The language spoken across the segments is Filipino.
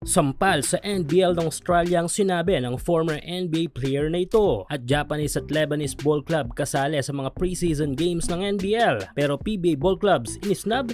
Sampal sa NBL ng Australia ang sinabi ng former NBA player na ito at Japanese at Lebanese ball club kasali sa mga preseason games ng NBL pero PBA ball clubs inisnab.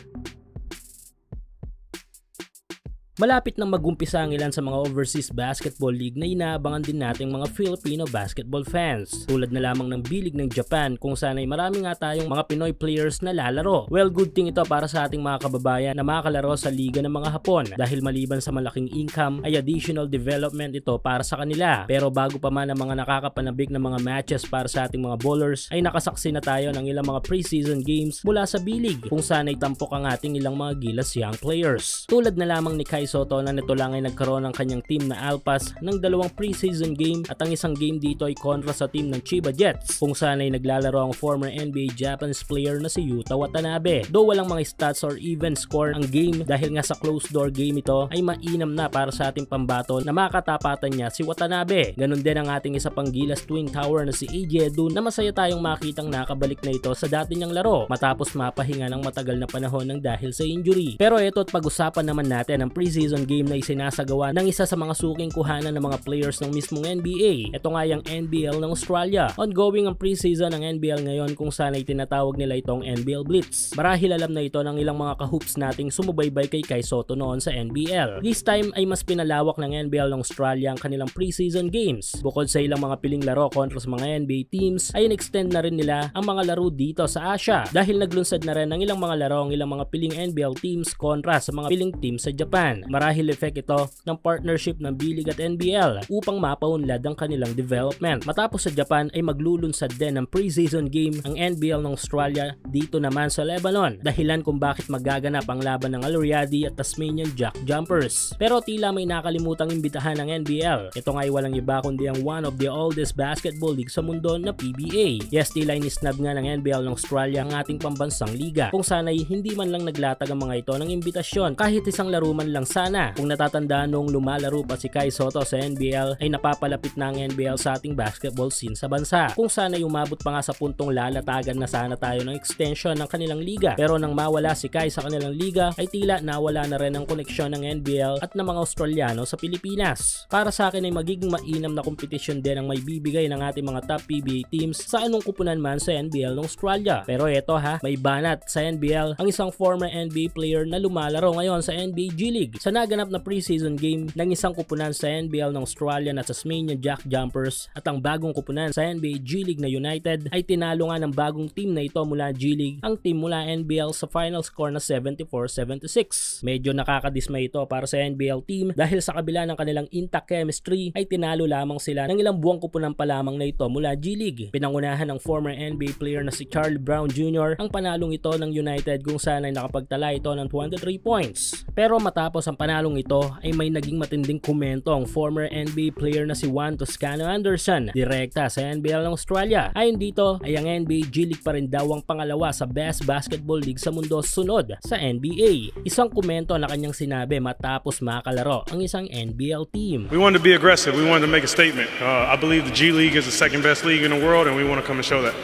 Malapit nang magumpisa ang ilan sa mga overseas basketball league na inaabangan din nating mga Filipino basketball fans. Tulad na lamang ng bilig ng Japan kung saan ay marami nga tayong mga Pinoy players na lalaro. Well, good thing ito para sa ating mga kababayan na makakalaro sa liga ng mga Hapon dahil maliban sa malaking income ay additional development ito para sa kanila. Pero bago pa man ang mga nakakapanabik na mga matches para sa ating mga bowlers ay nakasaksi na tayo ng ilang mga preseason games mula sa bilig kung saan ay tampok ang ating ilang mga gilas young players. Tulad na lamang ni Kai Soto na nito lang ay nagkaroon ng kanyang team na Alpas ng 2 preseason game at ang isang game dito ay kontra sa team ng Chiba Jets kung saan ay naglalaro ang former NBA Japanese player na si Yuta Watanabe. Though walang mga stats or even score ang game dahil nga sa closed door game ito ay mainam na para sa ating pambato na makatapatan niya si Watanabe. Ganon din ang ating isa pang gilas Twin Tower na si AJ Edu na masaya tayong makitang nakabalik na ito sa dati niyang laro matapos mapahinga ng matagal na panahon ng dahil sa injury. Pero ito at pag-usapan naman natin ang preseason game na isinasagawa ng isa sa mga suking kuhanan ng mga players ng mismong NBA. Ito nga yung NBL ng Australia. Ongoing ang preseason ng NBL ngayon kung saan ay tinatawag nila itong NBL Blitz. Marahil alam na ito ng ilang mga kahoops nating sumubaybay kay Kai Soto noon sa NBL. This time ay mas pinalawak ng NBL ng Australia ang kanilang preseason games. Bukod sa ilang mga piling laro kontra sa mga NBA teams ay in-extend na rin nila ang mga laro dito sa Asia dahil naglunsad na rin ng ilang mga laro ang ilang mga piling NBL teams kontra sa mga piling teams sa Japan. Marahil effect ito ng partnership ng B-League at NBL upang mapaunlad ang kanilang development. Matapos sa Japan ay maglulunsad din ng preseason game ang NBL ng Australia dito naman sa Lebanon, dahilan kung bakit magaganap ang laban ng Al Riyadi at Tasmanian Jack Jumpers. Pero tila may nakalimutang imbitahan ng NBL. Ito nga ay walang iba kundi ang one of the oldest basketball league sa mundo na PBA. Yes, tila inisnab nga ng NBL ng Australia ang ating pambansang liga kung sana ay hindi man lang naglatag ang mga ito ng imbitasyon kahit isang laro man lang sana. Kung natatandaan nung lumalaro pa si Kai Soto sa NBL ay napapalapit na ang NBL sa ating basketball scene sa bansa. Kung sana ay umabot pa nga sa puntong lalatagan na sana tayo ng extension ng kanilang liga. Pero nang mawala si Kai sa kanilang liga ay tila nawala na rin ang koneksyon ng NBL at ng mga Australiano sa Pilipinas. Para sa akin ay magiging mainam na kompetisyon din ang may bibigay ng ating mga top PBA teams sa anong kupunan man sa NBL ng Australia. Pero eto may banat sa NBL ang isang former NBA player na lumalaro ngayon sa NBA G League. Sa naganap na preseason game ng isang kupunan sa NBL ng Australia na Tasmanian Jack Jumpers at ang bagong kupunan sa NBA G League na United ay tinalo nga ng bagong team na ito mula G League ang team mula NBL sa final score na 74-76. Medyo nakakadismay ito para sa NBL team dahil sa kabila ng kanilang intact chemistry ay tinalo lamang sila ng ilang buwang kupunan pa lamang na ito mula G League. Pinangunahan ng former NBA player na si Charlie Brown Jr. ang panalong ito ng United kung saan ay nakapagtala ito ng 23 points. Pero matapos ang panalong ito ay may naging matinding komento ang former NBA player na si Juan Toscano Anderson direkta sa NBL ng Australia. Ayon dito ay ang NBA G League pa rin daw ang pangalawa sa best basketball league sa mundo sunod sa NBA. Isang komento na kanyang sinabi matapos makalaro ang isang NBL team. We wanted to be aggressive. We wanted to make a statement. I believe the G League is the second best league in the world and we want to come and show that.